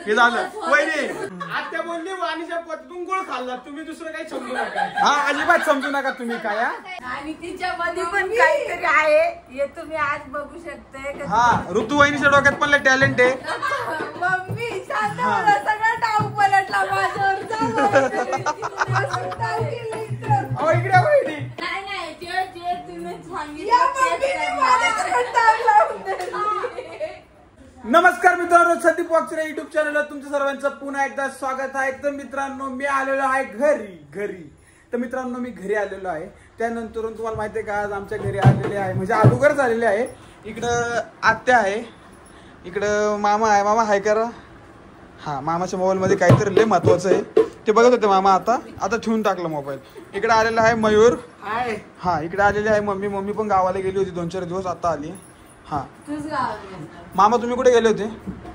हे झालं वहिनी. आत्या बोलली वाणीच्या पत्तून गोळ खाल्ला, तुम्ही दुसरं काही समजू नका. हा अजिबात समजू नका तुम्ही काय. आणि तिच्यामध्ये पण काहीतरी आहे हे तुम्ही आज बघू शकताय. हा ऋतू वहिनीच्या डोक्यात पण टॅलेंट आहे. मम्मी शांत मला सगळा डाव पलटला माझ्यावर. इकडे वहिनी. नमस्कार मित्रांनो, संदीप वाकचरे युट्यूब चॅनलला तुमच्या सर्वांचं पुन्हा एकदा स्वागत आहे. तर मित्रांनो मी आलेलो आहे घरी. तर मित्रांनो मी घरी आलेलो आहे. त्यानंतर तुम्हाला माहिती आहे का, आज आमच्या घरी आलेले आहे म्हणजे अगोदर झालेले आहे. इकडं आत्या आहे, इकडं मामा आहे. मामा हाय करा. हा मामाच्या मोबाईल मध्ये काहीतरी लय महत्वाचं आहे ते बघत होते मामा. आता ठेवून टाकलं मोबाईल. इकडे आलेला आहे मयूर. हा इकडे आलेले आहे मम्मी पण गावाला गेली होती 2-4 दिवस, आता आली. हा मामा तुम्ही कुठे गेले होते?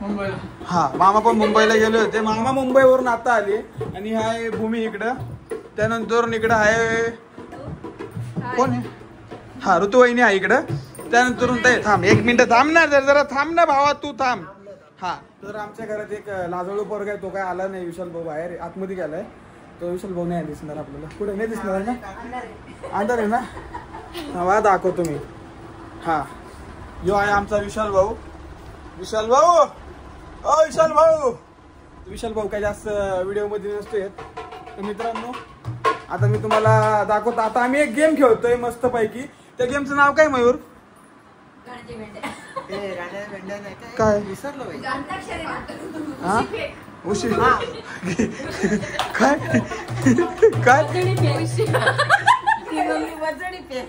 मुंबईला. हा मामा पण मुंबईला गेले होते. मामा मुंबईवरून आता आले. आणि हाय भूमी इकडं. त्यानंतर इकडं आहे कोण आहे? हा ऋतुवाहिनी आहे इकडं. त्यानंतर थांब 1 मिनिट थांब ना, जरा थांब ना भावा, तू थांब. हा तर आमच्या घरात एक लाजळू पोरगा आहे, तो काय आला नाही. विशाल भाऊ बाहेर आतमध्ये गेलाय. तो विशाल भाऊ नाही दिसणार आपल्याला. कुठे नाही दिसणार ना? अंधार आहे ना? हा दाखवतो मी. हा यो आहे आमचा विशाल भाऊ. विशाल भाऊ काय जास्त व्हिडिओ मध्ये नसतो येत. तर मित्रांनो आता मी तुम्हाला दाखवतो. आता आम्ही एक गेम खेळतोय मस्त पैकी. त्या गेमचं नाव काय मयूर? काय उशी काय वजनी फेक.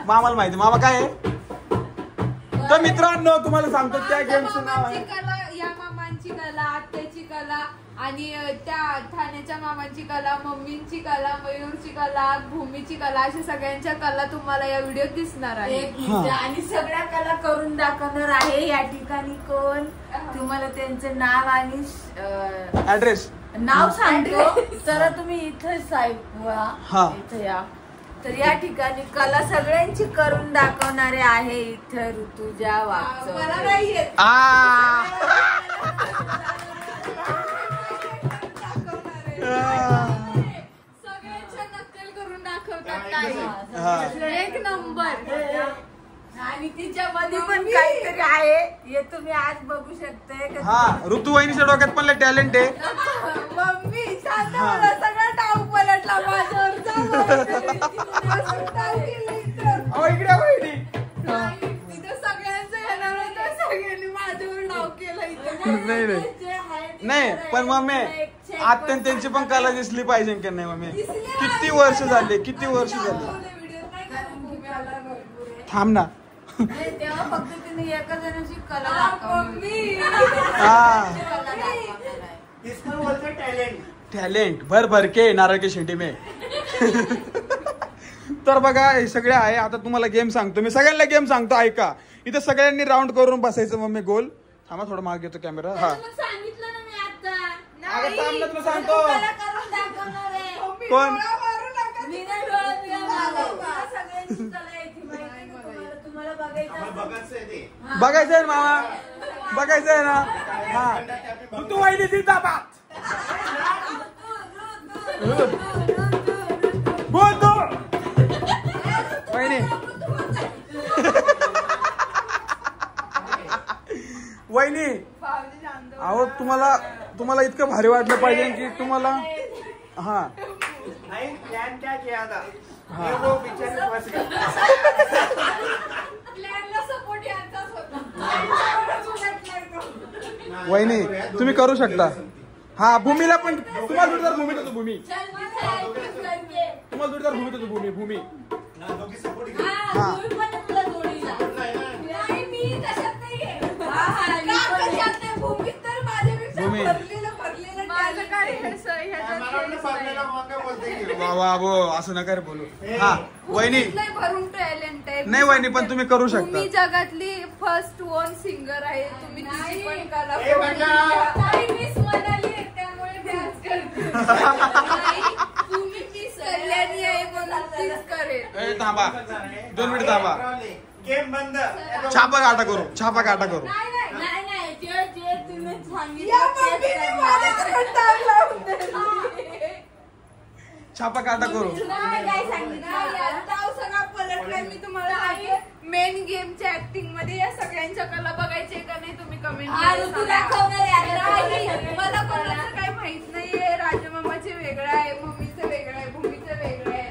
मामाला माहिती. मामा काय आहे? तर मित्रांनो तुम्हाला सांगतो त्या गेमचं नाव आहे या मामांची कला, आत्याची कला आणि त्या ठाण्याच्या मामांची कला, मम्मींची कला, मयूरची कला, भूमीची कला, अशा सगळ्यांच्या कला तुम्हाला या व्हिडिओत दिसणार आहे. आणि सगळ्या कला करून दाखवणार आहे. या ठिकाणी कोण तुम्हाला त्यांचं नाव आणि ऍड्रेस नाव सांगतो. तर तुम्ही इथे इथे या. तर या ठिकाणी कला सगळ्यांची करून दाखवणारे आहे इथे ऋतुजा वाकचौरे. सगळ्यांच्या नक्कल करून दाखवतात. एक नंबर. आणि तिच्यामध्ये पण काहीतरी आहे हे तुम्ही आज बघू शकताय. हा ऋतुवाहिनीच्या डोक्यात पण टॅलेंट आहे. मम्मी शांत मला सगळा डाव पलटला माझ्यावर. इकडे वहिनी. तिथं सगळ्यांचं येणार होतं, सगळ्यांनी माझ्यावर डाव केला. नाही पण मम्मी आत्या त्यांची पण कला दिसली पाहिजे की नाही मम्मी? किती वर्ष झाले थांब ना. तेव्हा फक्त तिने एका जणाची कला दाखवली. टॅलेंट भर के नारळ के शेंडी में. तर बघा हे सगळे आहे. आता तुम्हाला गेम सांगतो मी, सगळ्यांना गेम सांगतो ऐका. इथं सगळ्यांनी राऊंड करून बसायचं मम्मी गोल. थांबा थोडं मागे घेतो कॅमेरा. हा सांगितलं ना मी आता. अगं थांब ना, तुला सांगतो कोण. बघायचंय ना मामा, बघायचंय ना. हा तू वाहिली जिंदाबाद. बोल तू वहिनी. वहिनी अहो तुम्हाला इतकं भारी वाटलं पाहिजे की तुम्हाला. हा प्लॅन क्या किया था? वहिनी तुम्ही करू शकता. हा भूमीला पण तुम्हाला जोडीदार भूमी देतो. भूमी भूमी. हा बाबा असं नका रे बोलू. हा वहिनी भरून टॅलेंट आहे. नाही वहिनी पण तुम्ही करू शकता. तुम्ही जगातली फर्स्ट वन सिंगर आहे. तुम्ही तिची पण कला मिस म्हणाली त्यामुळे डान्स करते. तुम्ही मिस कल्याणी आहे म्हणून तीच करेल. थांबा 2 मिनिट थांबा. गेम बंद. छापा काटा करू. नाही तुम्ही छापा काटा करू. मी तुम्हाला मेन गेमच्या ऍक्टिंग मध्ये या सगळ्यांच्या कला बघायचे का नाही तुम्ही कमेंट मला कोणाचं काही माहित नाहीये. राजमामाचे वेगळं आहे, मम्मीचं वेगळं आहे, भूमीचं वेगळं आहे,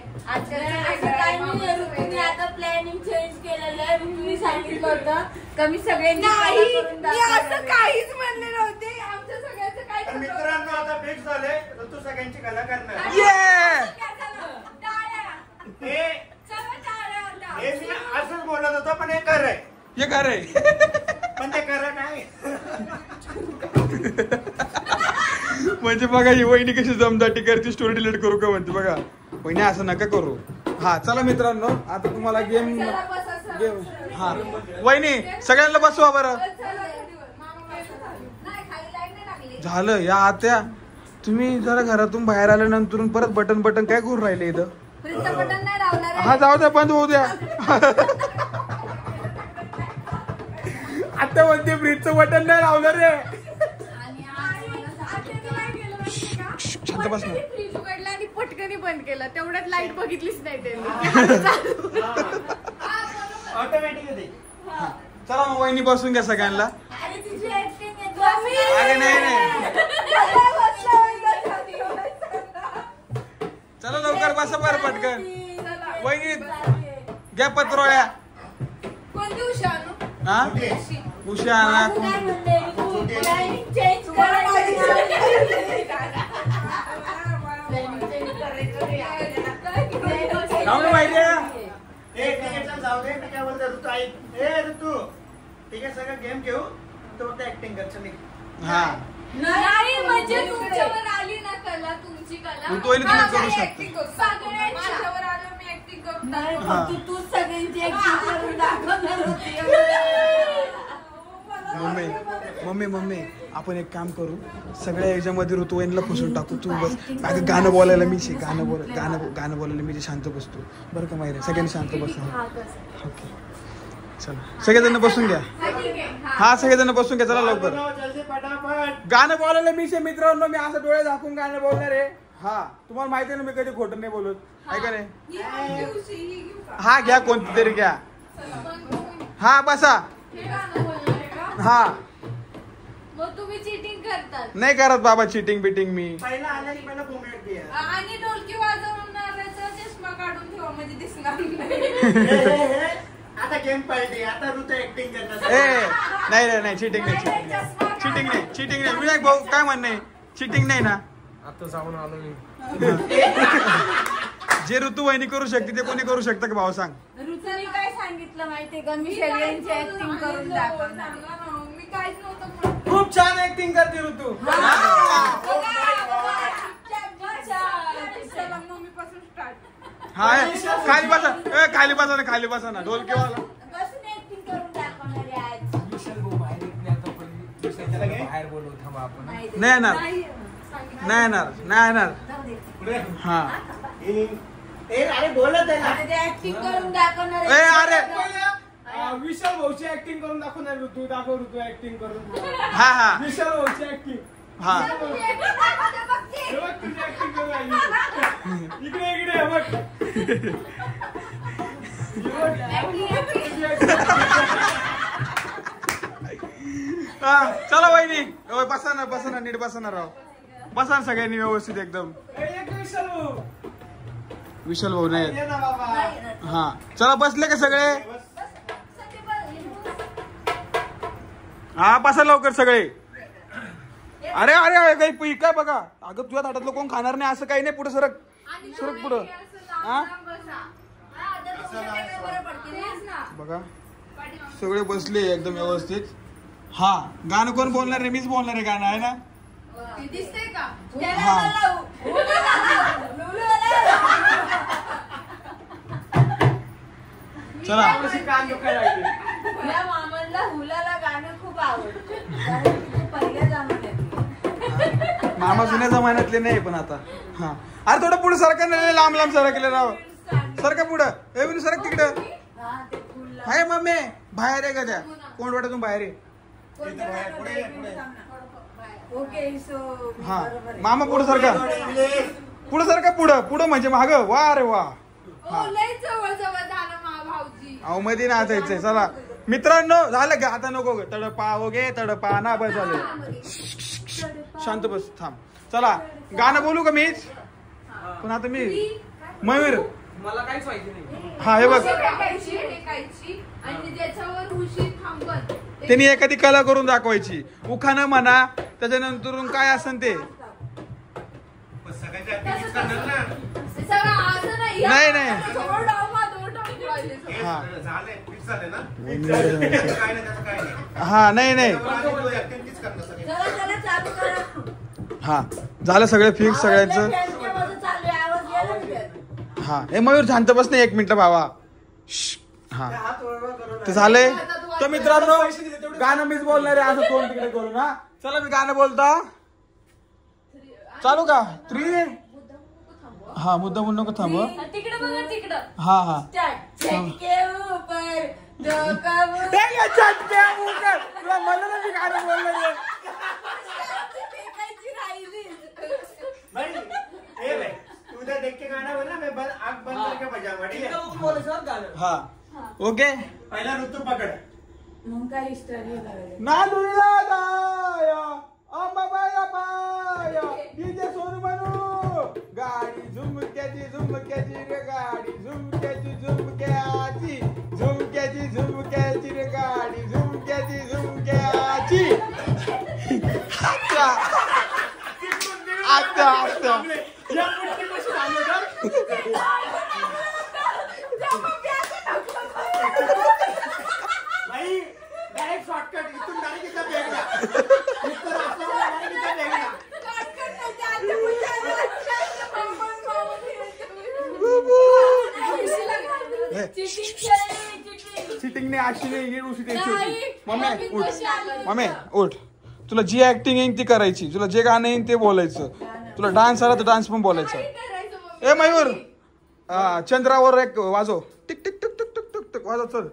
आता प्लॅनिंग चेंज केलेलं आहे. तुम्ही सांगितलं होतं का मी सगळ्यांनी असं काहीच म्हणले नव्हते. आमच्या सगळ्यांचं काय मित्रांनो आता फिक्स झाले तू सगळ्यांची कला करणार. हे मी असंच बोलत होतो पण हे कर आहे. हे खरं आहे. पण ते करत नाही. म्हणजे बघा ही वहिनी कशी जमदाटी करते. स्टोरी डिलीट करू का म्हणते बघा. वहिनी असं नका करू. हा चला मित्रांनो आता तुम्हाला गेम हा वहिनी सगळ्यांना बसवा बरं. झालं या आत्या तुम्ही जरा घरातून बाहेर आल्यानंतर परत बटन काय करून राहिले इथं. बटन नाही लावणार. हा जाऊ द्या बंद होऊ द्या. आता म्हणते फ्रीजचं बटन नाही लावलं रे. शांत बस ना. फ्रीज उघडला आणि पटकनी बंद केला. तेवढ्यात लाईट बघितलीच नाही त्यांनी. ऑटोमॅटिक होते. चला मग वहिनी बसून घ्या सगळ्यांना. अरे तुझी ऍक्टिंग अरे नाही चला लवकर बसा बरं पटकन. वहिनी घ्या पत्रोळ्या. कोणती उषा आणू? हा उषा आणा. चेंज माहिती जाऊ दे मी काय बोलतो ऋतू आई. ऋतू ठीक आहे सगळं गेम घेऊ तो ऍक्टिंग करतो मी. हा नाही म्हणजे तुमच्यावर आली ना कला तुमची कला तुम्ही करू शकता. माझ्यावर आलं मी ऍक्टिंग करू. नाही फक्त तू सगळ्यांची ऍक्टिंग करून दाखवणार होती. मम्मी आपण एक काम करू. सगळ्या याच्यामध्ये ऋतुवाहिनीला फसून टाकू. तू बस अगं गाणं बोलायला मी गाणं बोलायला मी शांत बसतो बरं का माहिती. सगळ्यांनी शांत बसा. ओके चला सगळेजण बसून घ्या. हा सगळेजण बसून घ्या. चला लवकर. जल्दी पटापट. गाणं बोलायला मी मित्रांनो मी असं डोळे झाकून गाणं बोलणार आहे. हा तुम्हाला माहिती आहे ना मी कधी खोटं नाही बोलत आहे का नाही. हा घ्या कोणती तरी घ्या. हा बसा. हा मग तुम्ही चिटिंग करतात. नाही करत बाबा चिटिंग बिटिंग मी. पहिला आला की पहिला घुमट द्या. आणि ढोलकी वाजवणाऱ्याचा चष्मा काढून ठेवा म्हणजे दिसणार नाही. आता गेम पळते. आता ऋतू ऍक्टिंग करणार. नाही चिटिंग नाही विनायक भाऊ काय म्हणणं आहे. चिटिंग नाही ना. आता जाऊन आलो मी. जे ऋतू वहिनी करू शकते ते कोणी करू शकतं का भाऊ सांग. ऋतूने काय सांगितलं माहितीये का मी सगळ्यांची ऍक्टिंग करून दाखवणार. मी काहीच नव्हतं. खूप छान ऍक्टिंग करते ऋतू. चला मम्मीपासून स्टार्ट. हा खाली बसा ना ढोलकीवाला. बसून ऍक्टिंग करून दाखवणार आहे आज. विशाल भाऊ बाहेर येत नाही आता पण विशालला बाहेर बोलवू थांबा आपण. नाही येणार. हा अरे बोलत आहे ना. आता ते ऍक्टिंग करून दाखवणार आहे. अरे विशाल भाऊची ऍक्टिंग करून दाखवणार. ऋतू दाखव ऋतू ऍक्टिंग करून. हा विशाल भाऊची ऍक्टिंग. हा तुझी ऍक्टिंग करून राहिली. इकडे बघ. चला वहिनी बसा ना नीट बसा ना राव. बसा ना सगळ्यांनी व्यवस्थित एकदम. विशाल भाऊ नाही. हा चला बसले का सगळे. हा बसा लवकर सगळे. अरे काही काय बघा. अगं तुझ्या ताटातलं कोण खाणार नाही असं काही नाही. पुढे सरक पुढं. हा बघा सगळे बसले एकदम व्यवस्थित. हा गाणं कोण बोलणार आहे. मीच बोलणार आहे गाणं आहे ना. दिसतंय का. हा चला या मामाला हुलाला गाणं खूप आवडतं. कारण तिथे पहिल्या जमान्यात. मामा जुन्या जमान्यातले नाही पण आता. हा अरे थोडं पुढे सरका नाही. लांब सरकले राव. सरका पुढं. सरक तिकडं. हाय मम्मी बाहेर आहे का त्या कोण वाटतून बाहेर आहे. ओके सो हा मामा पुढे सारखा पुढं म्हणजे माग वा रे वा. ओ लय जवळ जवळ झालं मा भाऊजी. अहो मध्ये नाचायचंय. चला मित्रांनो झालं का आता नको तडपावगे तडपा ना बस झालं. शांत बस थांब. चला गाणं बोलू का मीच पण आता मी मयूर मला काहीच माहिती नाही. हा हे बघ टेकायची आणि ज्याच्यावर उशी थांबत त्यांनी एखादी कला करून दाखवायची. उखाणं म्हणा त्याच्यानंतर काय असेल ते. नाही नाही हा नाही नाही हा झालं सगळं फिक्स सगळ्यांचं. हा हे मयूर शांत बस नाही 1 मिनिट भावा. हा ते झालंय. तर मित्रांनो गाणं मीच बोलणार आहे असं तोंड तिकडे करू ना. चला मी गाणं बोलता चालू का 3 हा मुद्दा म्हणून नको थांब. तिकडे बघा तिकडं. हा हा चटके ऊपर तुला म्हणलं ना मी गाणं बोलणार आहे. उधर देख के गाना बोलना मैं आग बंद करके बजाऊंगा ठीक है. हा ओके. पहिला ऋतू पकड. मग काय स्टोरी नालुला दाया अंबाबाया पाया डीजे सोनू म्हणू गाडी झुमक्याची रे गाडी झुमक्याची रे गाडी झुमक्याची. आता या मुठीपाशी थांबलो का? भाई डायरेक्ट शॉर्टकट इथून डायरेक्ट इथं भेटला. इथं रस्त्यावर डायरेक्ट इथं भेटला. सिटिंग नाही अशी नाही उशी द्यायची होती. मम्मी उठ. तुला जी ऍक्टिंग येईन ती करायची. तुला जे गाणं येईन ते बोलायचं. तुला डान्स आला तर डान्स पण बोलायचा. ए मयूर चंद्रावर एक वाजव. Tick tick tick tick tick tick tick वाजव. चल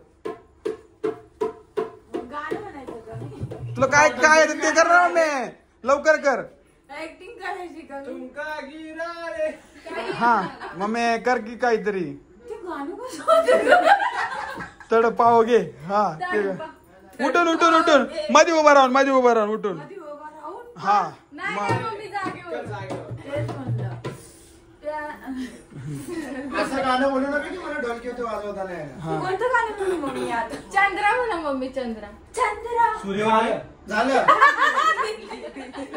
तुला काय काय ते कर ना मी लवकर कर. ऍक्टिंग करायची का? तुमका गिरा रे. हा मम्मी कर की काहीतरी. ते गाणं कसं तडपाव घे. हा ते उठून मध्ये उभा राहून उठून. हा असं गाणं बोलू नका की मला ढोलकी होते वाजवता नाही. कोणतं गाणं म्हणू मम्मी आता? चंद्रा म्हणा मम्मी चंद्रा. सूर्य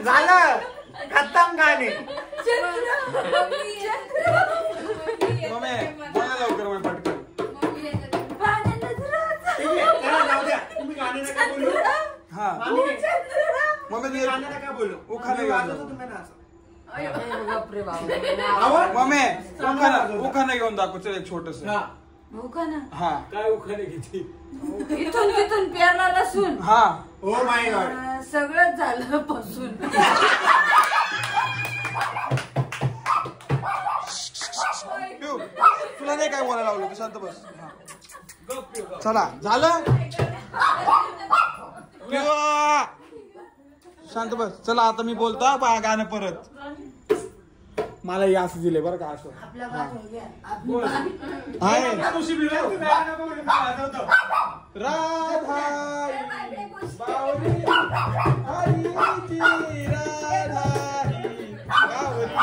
झालं खतम गाणे. मम्मी बोला लवकर मग पटकन. ठीक आहे चला जाऊ द्या. तुम्ही गाणे नका बोलू. हा मम्मी तू गाणे नका बोलू. उखाणं मी घेऊन वाजवतो जा. तुम्ही नाचा. बापरे मम्मी उखाणं घेऊन दाखव. चल एक छोटस. हा काय उखाणे घेते. इथून तिथून पेरला लसूण. हा ओ माय गॉड. सगळंच झालं पासून. तुला नाही काय बोलायला लावलं तू शांत बस. चला झालं शांत बस. चला आता मी बोलता गाणं परत. मला हे असं दिलंय बरं का असं. आहे राधा बावरी हरीची राधा बावरी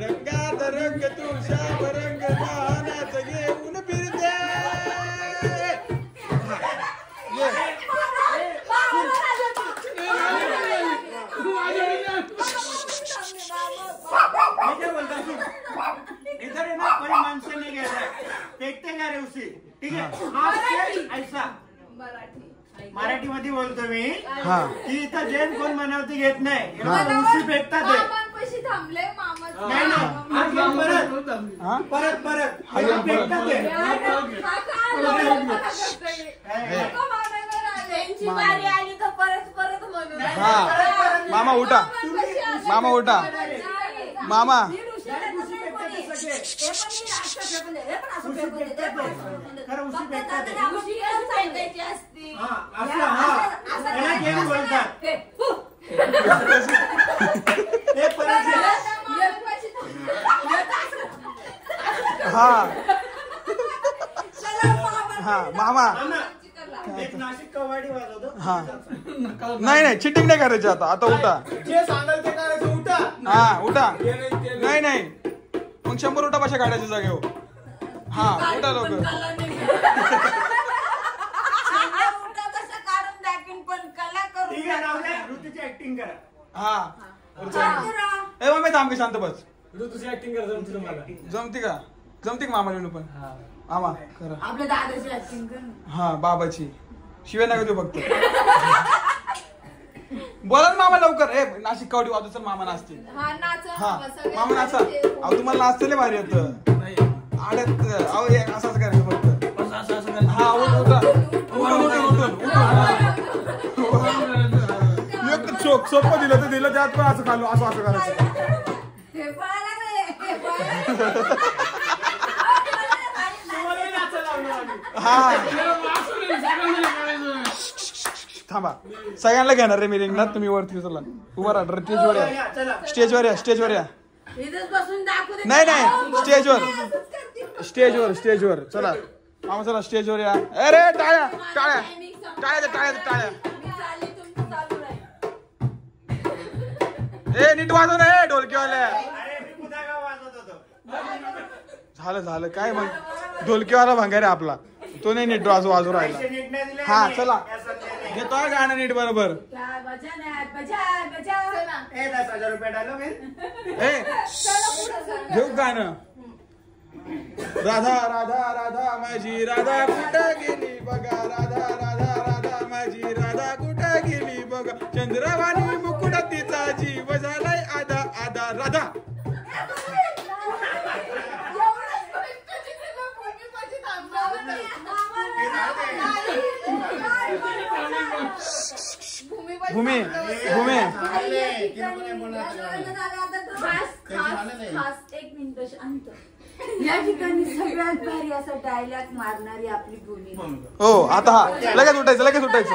रंगात रंग तू श्याम रंग वाहनात घेऊन फिरते. इधर है ना कोई मानसे नहीं गया है. देखते क्या रे उसी. ठीक है आपसे ऐसा मराठी मध्ये बोलतो मी की इथं जेन कोण मनावती घेत नाही. उशी फेकतात ते. मामांपाशी थांबले मामा. नाही नाही परत फेकतात ते. त्यांची बारी आली तर परत म्हणून. हा मामा उठा. मामा उठा. मामा थांबा. एक नाशिक कवाडी वाजवतो. हा नाही चिटिंग नाही करायची आता उठा. जे सांगाल ते करायचं. उठा. हा उठा. ते नाही. नाही मग 100 उठा पाशा काढायच्या जागेवर. हा उठा लवकर. ठीक आहे राहू द्या. ऋतूची ऍक्टिंग करा. हा ए मम्मी थांब की शांत बस. तुझी ऍक्टिंग कर जमते तुम्हाला. जमती का मामा लिहून पण. मामा करा. आपल्या दादाची ऍक्टिंग कर. हा बाबाची शिवाय नका तू फक्त. बोला ना मामा लवकर. ए नाशिक कवडी वाजू चल मामा नाचतील. हा नाचा हा बाबा, सगळे मामा नाचा. नाचते. अहो तुम्हाला नाचतेले भारी येतं. नाही आड्यात अहो असंच करायचं फक्त. असं करायचं. हा उठून एक सोपं दिलं तर दिलं त्यात पण असं खाल्लो असं करायचं. हे पळायला रे, हे पळायला. तुम्हालाही नाचायला लावणार आम्ही. हा थांबा सगळ्यांना घेणार रे मी रिंगणात. तुम्ही वरती चला उभा राहा. स्टेजवर या. स्टेजवर या. इथंच बसून दाखवू दे. नाही स्टेजवर चला मामा चला स्टेजवर या. अरे टाळ्या टाळ्या टाळ्या टाळ्या टाळ्या. मी चालली, तुमचं चालू राहील. ए नीट वाजव रे ढोलकीवाल्या. अरे मी पुदागा वाजवत होतो. झालं काय मग ढोलकीवाला भंगार आहे आपला. तो नाही नीट वाजू राहिला. पैसे नीट नाही दिले. हा चला या संध्याकाळी. घेतोय गाणं नीट बरोबर. क्या भजन है, बजा. चला. 10,000 रुपये डालो फिर. ए घेऊ गाणं. राधा राधा राधा माझी राधा कुठं गेली बघा. राधा राधा राधा माझी राधा कुठं गेली बघा. चंद्रवाणी मुकुट तिचा जीव झालाय आधा आधा. राधा भूमी एक मिनिट शांत. या ठिकाणी सगळ्यात भारी असा डायलॉग मारणारी आपली भूमी. हो आता हा लगेच उठायचं.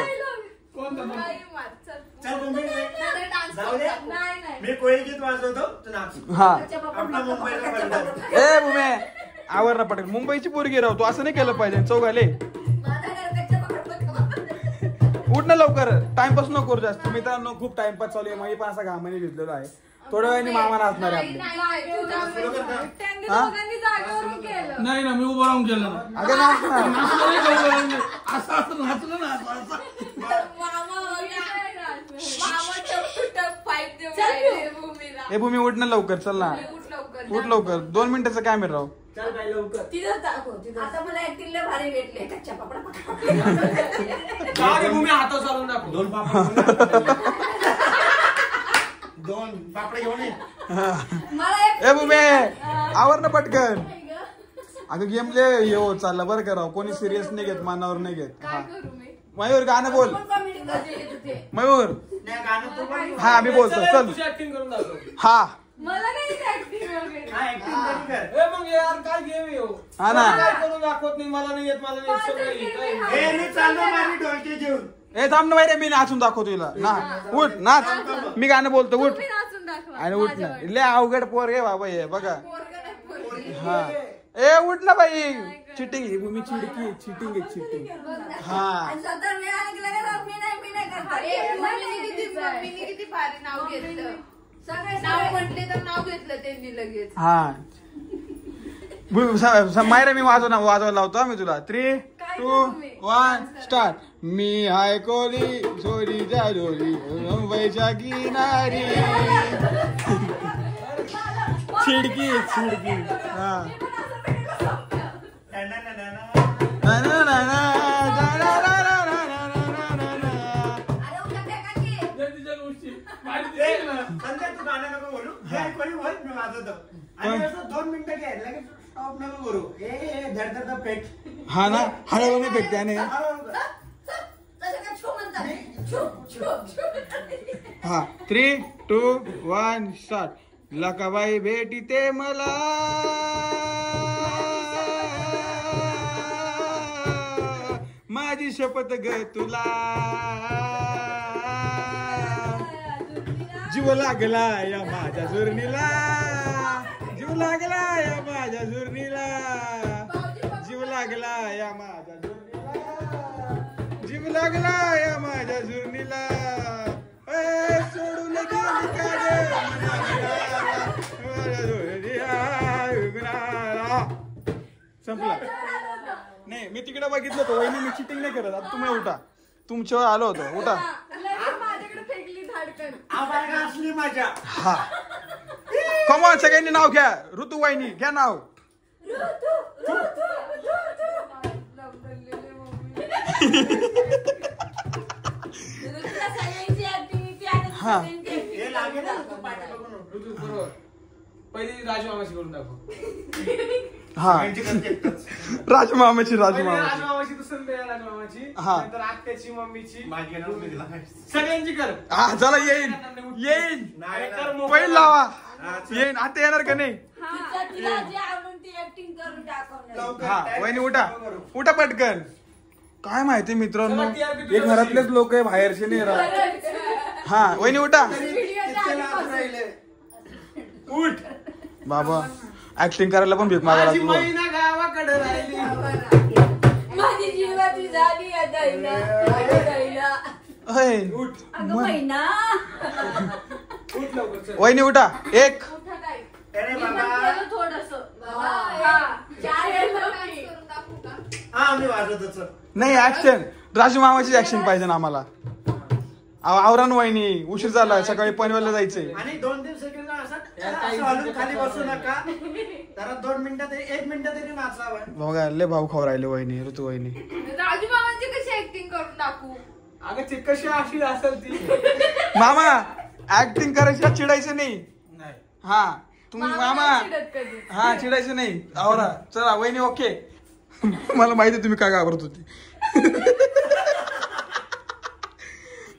नाही मार, चल. चल तुम्ही डान्स जाऊ दे. नाही मी कोळी गीत वाजवतो तू नाच. हा आपला मुंबईला बंद. ए भूमे आवर ना पटेल. मुंबईची पोरगी राहतो असं नाही केलं पाहिजे. चौघाले उठ ना लवकर. टाइमपास नको करू जास्त. मित्रांनो खूप टाइमपास चालू आहे. मी पण असा घामाने घेतलेला आहे. थोड्या वेळाने मामा नाचणार आहे आपले. त्यांनी दोघांनी जागेवरून केलं. नाही ना मी उभं राहून केलं ना. अगं नाच ना. असं नाचलं ना ए भूमी उठ ना लवकर. चल ना उठ लवकर. 2 मिनिटाचा कॅमेरा राहू. चल बाई लवकर. तिथं दाखव. आता मला ऍक्टिंग लय भारी भेटले. कच्च्या पापडा गाडी भूमी हातात चालून दाखव. 2 पापड. 2 पापड घेऊन ये. ए भूमे आवर ना पटकन. अगं गेमले हो चालला बरं का राव. कोणी सिरियस नाही घेत. मानावर नाही घेत. काय करू मी? मयूर गाणं बोल. मयूर नाही गाणं तू पण. हा मी बोलतो चल. तुझी ऍक्टिंग करून दाखव. हा मला नाही ऍक्टिंग वगैरे. हा ऍक्टिंग तरी कर. ए मग यार काय गेम येऊ. हा ना. काय करून दाखवत नाही. मला नाही येत. मला नाही येत. सगळं येत. काय? ए मी चाललो माझी ढोलकी घेऊन. ए थांब ना बाई रे. मी नाचून दाखवतो तुला ना. उठ नाच. मी गाणं बोलतो उठ. तुम्ही नाचून दाखवा. आणि उठ ना. लय अवघड पोर गे बाबा हे बघा. पोरगं नाही, पोरगी. हा ए उठ ना बाई. चिटिंग ही भूमी चिडकी चिटिंग हा स्वतः मी ऐकलं का मी नाही करत. अरे, मम्मीने किती भारी नाव घेतलं. सगळे नाव म्हटले तर नाव घेतलं त्यांनी लगेच. हा मायरा मी वाजवायला लावतो मी तुला. 3, 2, 1 स्टार्ट. मी हाय कोली सोरीच्या डोली मुंबईच्या किनारी. चिडकी हा संध्या तू गाणं नको बोलू. कोणी बोल मी वाजवतो. आणि असं 2 मिनिटं घ्या लगेच स्टॉप नको करू. ए धडधड पेट. हा ना हळूहळू नाही फेकते आणि हा 3, 2, 1 स्टार्ट. लकाबाई भेटीते मला माझी शपथ ग तुला. जीव लागला या माझ्या जुर्नीला. जीव लागला या माझ्या जुर्नीला. जीव लागला या माझ्या जुर्नीला. लागला या माझ्या झुरणीला सोडून गेली का ग? संपला. नाही मी तिकडे बघितलं होतं वहिनी, मी चिटिंग नाही करत. आता तुम्ही उठा, तुमच्यावर आलो होतो. उठा. माझ्याकडे फेकली धाडकन. आवाज असली माझ्या. हा कमॉन सगळ्यांनी नाव घ्या. ऋतू वहिनी घ्या नाव. हा हे लागेल ना तू पाठी बघून. ऋतू बरोबर. पहिली राजमामाची करून दाखव. हा राजमामाची राजमामाची दुसरी राजमामाची, हा. नंतर आत्याची, मम्मीची, माझी येणार मी तिला. सगळ्यांची कर. हा चला येईन येईन. नाही कर ना. मोकळं. पहिलं लावा. येईन. आता येणार का नाही? तिला जे आवडून ती ऍक्टिंग करून दाखवणार. लवकर हा time वहिनी उठा, उठा पटकन. काय माहिती मित्रांनो, चला, TRP हे घरातलेच लोक आहे, बाहेरचे नाही राहत. हा वहिनी उठा. किती लाज राहिले. उठ बाबा. ऍक्टिंग करायला पण भीक मागायला माझी लागलो. महिना गावाकडे राहिली. माझी जीवाची झाली या दैना. अय, अगं महिना. उठ लवकर चल. वहिनी उठा. एक अरे मी पण बाबा. केलं थोडंसं. चार करून दाखवू का? हा मी वाजवतच. नाही ऍक्शन. राजमामाची ऍक्शन पाहिजे ना आम्हाला. आवरण वहिनी उशीर झाला, सकाळी पनवेलला जायचंय. आणि 2-3 सेकंद असं हलून खाली बसू नका. जरा 2 मिनिटात 1 मिनिट तरी नाचावं. बघा लय भाऊ खाऊ राहिले वहिनी, ऋतू वहिनी. राजू मामांची कशी ऍक्टिंग करून दाखवू? अगं ती कशी अशी असेल ती. मामा ऍक्टिंग करायची, चिडायचं नाही. नाही. हा तुम्ही मामा नाही चिडत कधी. हा चिडायचं नाही. आवरा चला वहिनी ओके. मला माहिती तुम्ही काय घाबरत होती.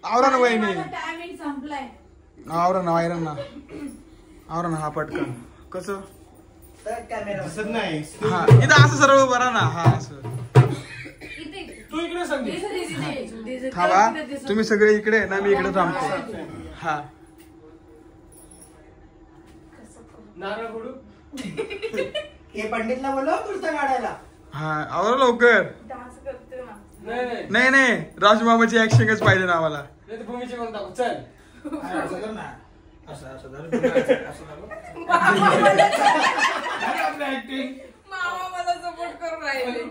आवरा ना वहिनी. टायमिंग संपलाय. आवरा ना आवरा ना आवरा ना. हा पटकन कसं. कॅमेरा दिसत नाही. हा इथं असं सर्व बरा ना. हा असं इथे तू इकडे सांग. थांबा. तुम्ही सगळे इकडे ना, मी इकडे थांबतो. हा नारळ फोडू. हे पंडितला बोलव कुर्ता काढायला. हा आवरा लवकर. डान्स करते ना. नाही नाही नाही राजमामाची ऍक्शनच पाहिजे ना आम्हाला. नाही तर भूमीचे करून टाकू. चल. असं कर ना. असं आपलं ऍक्टिंग. मामा मला सपोर्ट करून राहिले.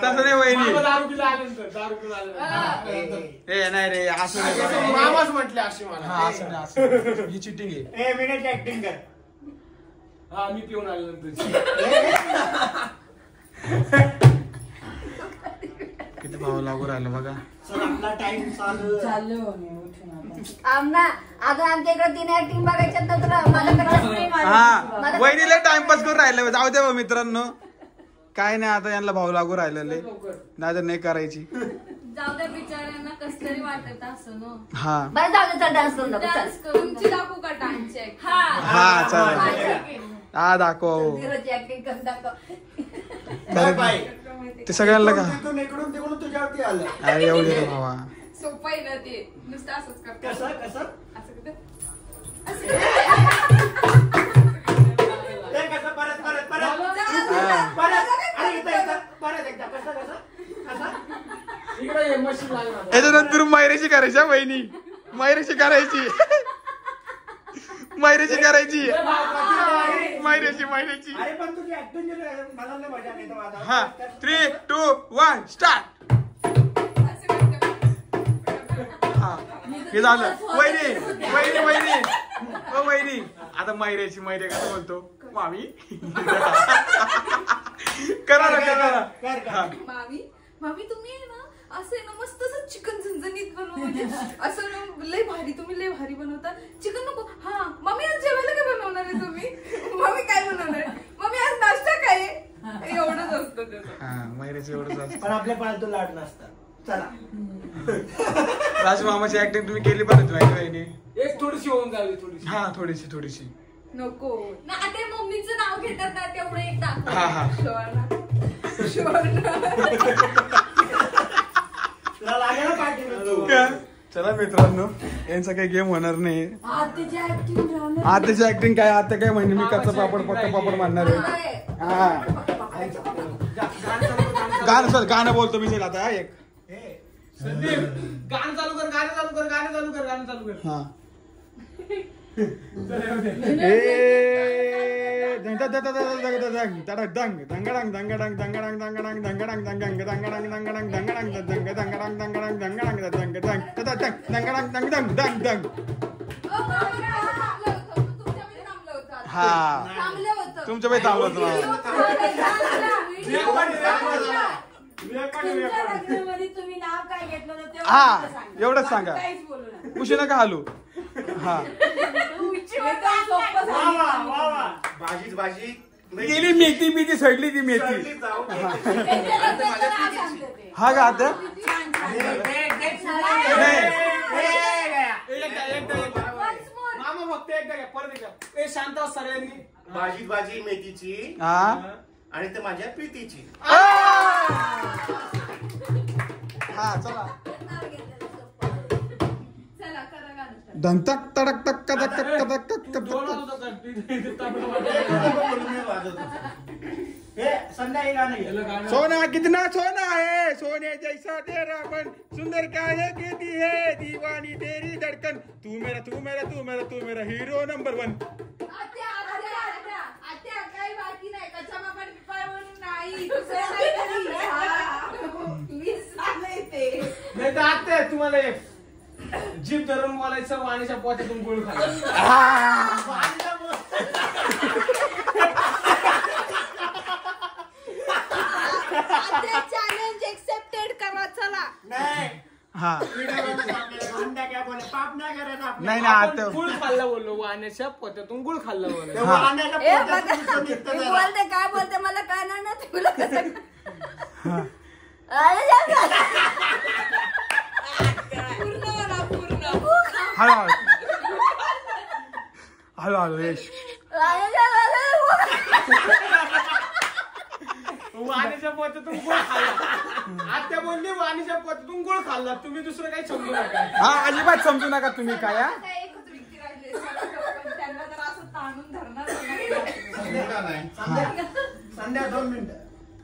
तसं नाही वहिनी. दारू पिला आल्यानंतर. दारू पिला आल्यानंतर. ए नाही रे असं नाही करायचं. मामाच म्हटले अशी मला. हा असं नाही असं. ही चिटिंग आहे. 1 मिनिट ऍक्टिंग कर. हा मी पिऊन आल्यानंतर. किती भाव लागू राहिलं बघा. सर आपला टाइम चालू. आमना अगं आमच्या इकडे 3 ऍक्टिंग बघायच्यात ना तुला. माझ्याकडे नाही. हा वहिनीला टाइमपास करून राहिलं. जाऊ दे बा मित्रांनो, काय नाही आता यांना भाव लागू राहिलेले, नाही तर नाही करायची. जाऊ द्या बिचाऱ्यांना कस तरी वाटत असं ना. हा बरं जाऊ दे, डान्स करून दाखव. डान्स करूनची दाखवू का डान्स चेक? हा चला. हा दाखव. ऍक्टिंग करून दाखव. काय बाई? ते सगळ्यांना का तिकडून इकडून तिकडून तुझ्यावरती आलं. अरे एवढी रे भावा. सोपं आहे ना ते. नुसतं असंच करतो. कसं कसं असं करतो. ते कसं परत परत परत हा. परत. अरे इथं परत एकदा कसं कसं कसं. इकडे ये, मशीन लागणार. याच्यानंतर मायरेची करायची हा वहिनी. मायरेची करायची. मायरेची करायची. मायरेची मायरेची. अरे पण तुझी ऍक्टिंग मला नाही मजा नाही तर माझा. हा 3, 2, 1 स्टार्ट. असं करतो. हा हे झालं. वहिनी वहिनी वहिनी ओ वहिनी. आता मायरेची मायरे कसं बोलतो मामी. करा ना करा. हा. मामी तुम्ही आहे ना असं आहे ना मस्त असं चिकन झणझणीत बनव. म्हणजे असं ना लय भारी, तुम्ही लय भारी बनवता. चिकन नको. हा मम्मी आज जेवायला काय बनवणार आहे तुम्ही? मम्मी काय बनवणार आहे? मम्मी आज नाश्ता काय आहे? एवढंच असतं त्याचं. हा मायरेचं एवढंच असतं. पण आपल्या पालतू लाड नसतात. चला. राजमामाची ऍक्टिंग तुम्ही केली बरं माहिती वहिनी. एक थोडीशी होऊन जावी थोडीशी. हा थोडीशी थोडीशी. नको ना. ते मम्मीचं नाव घेतात ना तेवढं एक दाखव. हा हा तुला लागेल ना पाठी. का? चला मित्रांनो यांचा काही गेम होणार नाही. आत्याची ऍक्टिंग राहणार. आताची ऍक्टिंग काय आता काय म्हणजे मी कच्चा पापड पक्का पापड मानणार आहे. हा गाणं सर गाणं बोलतो मी चल आता एक. संदीप गाणं चालू कर गाणं चालू कर गाणं चालू कर गाणं चालू कर. हा हा तुमच्या बाई थांबलं होतं. तुम्ही नाव काय घेतलं होतं ते हा एवढंच सांगा. काहीच बोलू नका. उशी नका हालू. हा भाजीच भाजी गेली मेथी बिथी सडली ती मेथी. हा का आता मामा फक्त एकदा घ्या परत एकदा. ए शांत अस सगळ्यांनी. भाजीच भाजी मेथीची हा आणि ते माझ्या प्रीतीची. हा चला चला करा गाणं. धंतक तडक तक कदक तक कदक तक तू कदक बोलत तक. होता का? हे संध्या हे गाणं घे. याला गाणं. सोना कितना सोना है सोने जैसा तेरा मन सुंदर क्या है कहती है दीवानी तेरी धड़कन तू मेरा तू मेरा तू मेरा तू मेरा हीरो नंबर 1. आत्या काही बाकी नाही. कच्चा मामा पिपाय म्हणून नाही. दुसरं काहीतरी. हा. मीच सांगते. नाही तर आता तुम्हाला एक जीभ धरून बोलायचं वाणीच्या पोटातून गुळ खायचं. चॅलेंज एक्सेप्टेड करा. चला नाही हा संध्या काय बोले पाप नाही करायचं आपलं. नाही ना आता गुळ खाल्लं बोललो वाण्याच्या पोटातून गुळ खाल्लं बोललो. ते वाण्याच्या ए पोटातून बघा, नुसतं निघतं मी जरा. बोलते काय बोलते मला कळणार ना तुला कसं पूर्ण म्हणा पूर्ण. हळू हळू हळू यश वाणीच्या पोटातून गुळ खाल्ला. आत्या बोलली वाणीच्या पोटातून गुळ खाल्ला. तुम्ही दुसरं काही समजू नका. हा अजिबात समजू नका तुम्ही काय हा? आता एकच व्यक्ती राहिली. पण त्यांना जर असं ताणून धरणार नाही. संध्या 2 मिनिटं.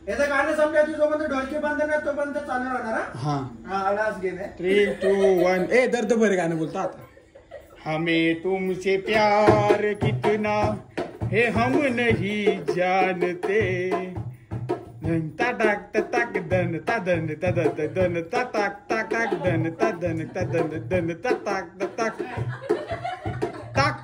याचं गाणं समजायचं जोपर्यंत ढोलकी बंद नाही तोपर्यंत चालू राहणार. हा हा आवाज घे ना. 3 2 1 ए दर्द भरे गाणं बोलतो आता. हमें तुमसे प्यार कितना है हम नहीं जानते तटाक तटाक दन तदन तदत दन तटाक तटाक दन तदन तदन दन तटाक तटाक टाक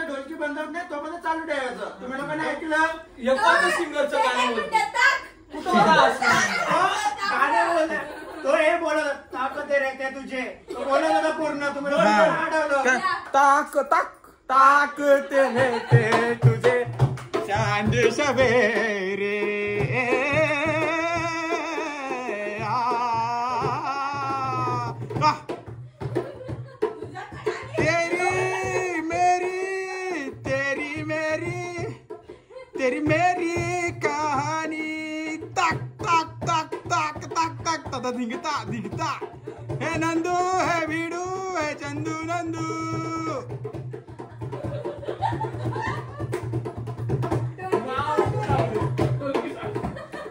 ढोलकी बंद होत नाही तोपर्यंत चालू ठेवायचं. तुम्ही लोकांनी ऐकलं एकाच सिंगरचं गाणं बोलतो. कुठं होता असं? गाणं बोलत तो हे बोलत ताकद रे ते तुझे तो बोलत होता पूर्ण. तुम्ही लोकांनी आठवलं. ताक ताक ताकते हैं ते तुझे चांद सवेरे तेरी मेरी कहानी तक तक तक तक तक तक तक दिखता दिखता है नंदू है वीडू है चंदू नंदू.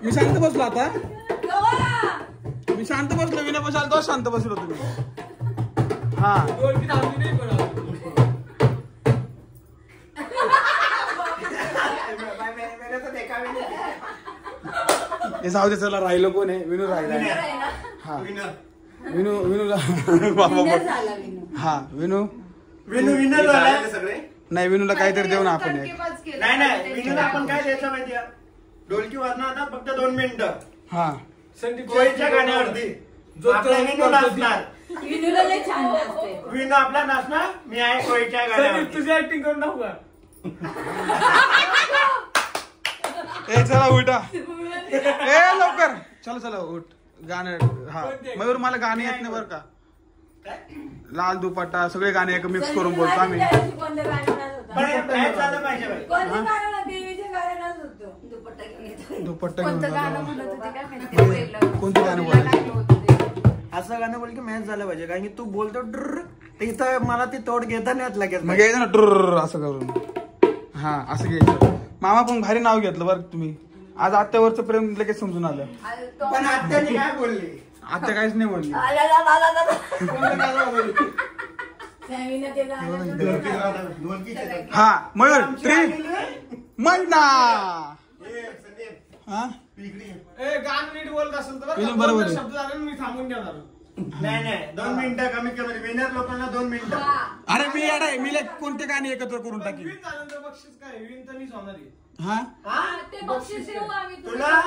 मी शांत बसलो आता. मी शांत बसलो. विना बसाल तो शांत बसलो तुम्ही. हा ढोलकी थांबली नाही पण. हे जाऊ दे चला. राहिलो कोण आहे? विनू राहिला. हा विनू विनू हा विनू विनर झाले सगळे. नाही विनूला काहीतरी देऊ ना आपण एक. नाही नाही विनूला आपण काय द्यायचं माहितीये ढोलकी वाजणार आता फक्त 2 मिनिटं. हा संदीप कोळीच्या गाण्यावरती आपला विनू नाचणार. विनूला लय छान वाटते. विनू आपला नाचणार. मी आहे कोळीच्या संदीप गाण्यावरती. तुझी ऍक्टिंग करून दाखवू का? ए चला उलटा. ए लवकर चला चला उठ. गाणं हा मयूर मला गाणे येत नाही बरं का. लाल दुपट्टा सगळे गाणे एक मिक्स करून बोलतो आम्ही. कोणतं गाणं नाचत होता? पण हे बाहेर झालं पाहिजे बाई. कोणतं गाणं ना देवीचे गाणं नाचत होतो. दुपट्टा घेऊन येतो. दुपट्टा घेऊन कोणतं गाणं जातो. म्हणत होते काय माहिती पहिलं. कोणतं गाणं बोलायला बोलायचं? लागलं होतं ते. असं गाणं बोल की मॅच झालं पाहिजे, कारण की तू बोलतो ड्र इथं मला ती तोड घेता नाही येत लगेच. मग घ्यायचं ना ट्रुर असं करून. हा असं घ्यायचं. मामा पण भारी नाव घेतलं बरं तुम्ही. आज आत्यावरचं प्रेम लगेच समजून आलं. पण आत्याने काय बोलली? आत्या काहीच नाही बोलली. हा मयूर मैना. हा गाणं नीट बोलत असेल तर विनय बरोबर आहे. शब्द झाले मी थांबून घेणार. नाही 2 मिनिटं कमी कमी. विनर लोकांना 2 मिनिटं. अरे मी येडा आहे. मी कोणते गाणे एकत्र करून टाकी. विन झाल्यानंतर बक्षीस काय? विन तर मीच होणार आहे. हा ते बक्षीस देऊ आम्ही तुला?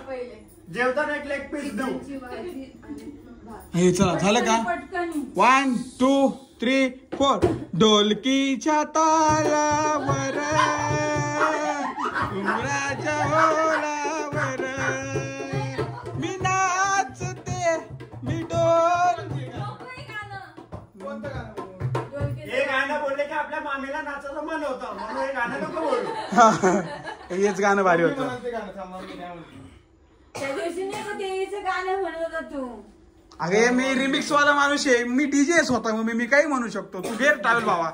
पहिले. जेवताना एक लेग पीस देऊ. चिकनची भाजी आणि भात. हे चला झालं का. पटकन 1 2 3 4. ढोलकीच्या तालावर उमराच्या ओळावर मी नाचते मी डोल. कोणतं गाणं? हे गाणं बोलले की आपल्या मामीला नाचायचं मन होतं, म्हणून हे गाणं नको बोलू. हेच गाणं भारी मी होतं. म्हणते गाणं थांबा, मी काय म्हणते. त्या दिवशी नाही का देवीचं गाणं म्हणत होता तू. अरे मी रिमिक्स वाला माणूस आहे. मी डीजे स्वतः मग मी काही म्हणू शकतो. तू घे ट्रॅव्हल बाबा.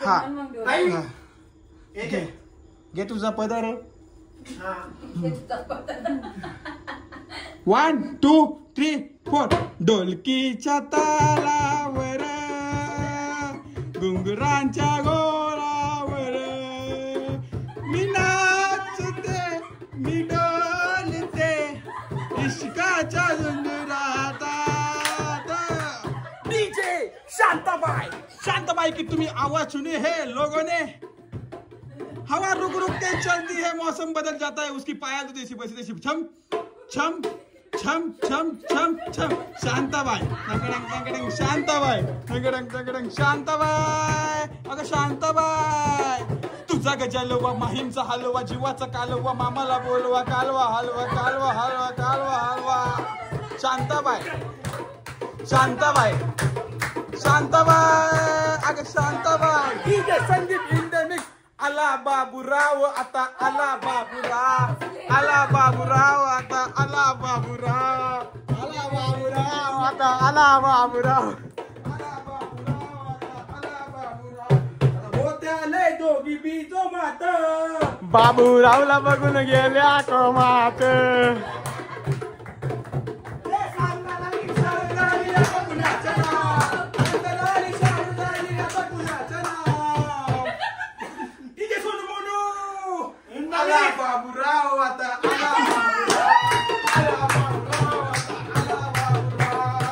हा आई, हा. हे घे घे तुझा पदर. हा. 1 2 3 4. ढोलकीच्या तालावर घुंगरांच्या गोळावर मी नाचते मी डोलते इश्काच्या झुंजरात. डीजे शांताबाई. शांताबाई की तुम्ही आवाज सुने है लोगों ने. हवा रुक रुक के चलती है, मौसम बदल जाता है, उसकी पायल तो देसी पैसे देसी. छम छम छम छम छम छम. शांताबाई टंगडंग टंगडंग शांताबाई टंगडंग टंगडंग शांताबाई. अगं शांताबाई तुझा गजलवा माहीमचा हलवा जीवाचा कालवा मामाला बोलवा कालवा हलवा कालवा हलवा कालवा हलवा. शांताबाई शांताबाई शांताबाई. अगं शांताबाई. ठीक आहे संदीप इंडेमिक्स. आला बाबूराव आता आला बाबूराव. आला बाबूराव आता आला बाबूराव. आला बाबूराव आता आला बाबूराव. आला बाबूराव आता आला बाबूराव. होत्याले दोघी बीजो मात बाबूरावला बघून गेल्या कोमात. बाबूराव आता आला बाबूराव. आला बाबूराव आता आला बाबूराव.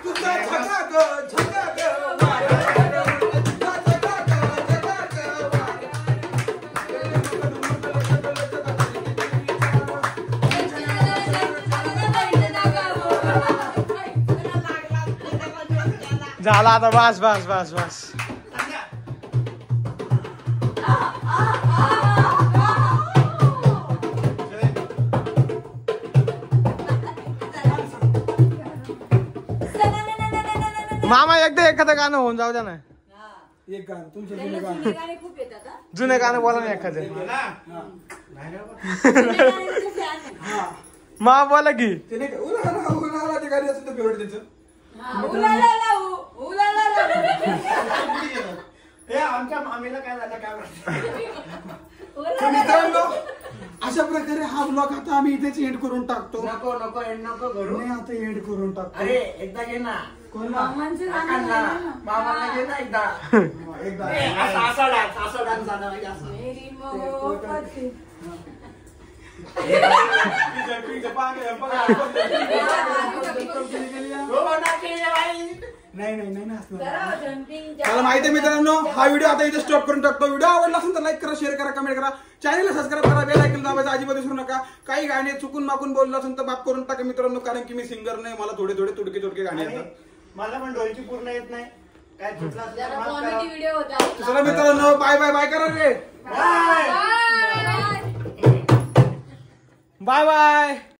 तुझा झगा ग झगा ग वाऱ्यावर. तुझा झगा ग झगा ग वाऱ्यावर. झाला आता. बस बस बस बस. मामा एकदा एखादं गाणं होऊन जाऊ द्या ना. एक गाणं तुमचं जुने गाणं. जुने गाणे खूप येतात हा. जुने गाणं बोला ना एखादं. मा बोला की ते नाही का उला उला ते गाणी असतं फेवरेट त्याचं. उलाला उलाला. हे आमच्या मामीला काय झालं काय तर मित्रांनो अशा प्रकारे हा ब्लॉग आता आम्ही इथेच एंड करून टाकतो. नको नको एंड नको करू. नाही आता एंड करून टाकतो. अरे एकदा घे ना. मामांचं गाणं काकांना आहे ना. मामाला घे ना एकदा. एकदा असा डान्स झाला पाहिजे असं. मेरी मोहब्बत. नाही नाही नाही असणार. जरा jumping मला माहिती आहे मित्रांनो हा व्हिडिओ आता इथे स्टॉप करून टाकतो. व्हिडिओ आवडला असेल तर लाईक करा, शेअर करा, कमेंट करा, चॅनलला सबस्क्राईब करा, बेल आयकॉन दाबायचं अजिबात विसरू नका. काही गाणे चुकून माकून बोललं असेल तर माफ करून टाका मित्रांनो, कारण की मी सिंगर नाही. मला थोडे थोडे तुडके तुडके गाणे येतात. मला पण ढोलची पूर्ण येत नाही. काय चुकलं असेल तर जरा माफ करा. कॉमेडी व्हिडिओ होता. चला मित्रांनो बाय बाय बाय करा रे. बाय. Bye bye.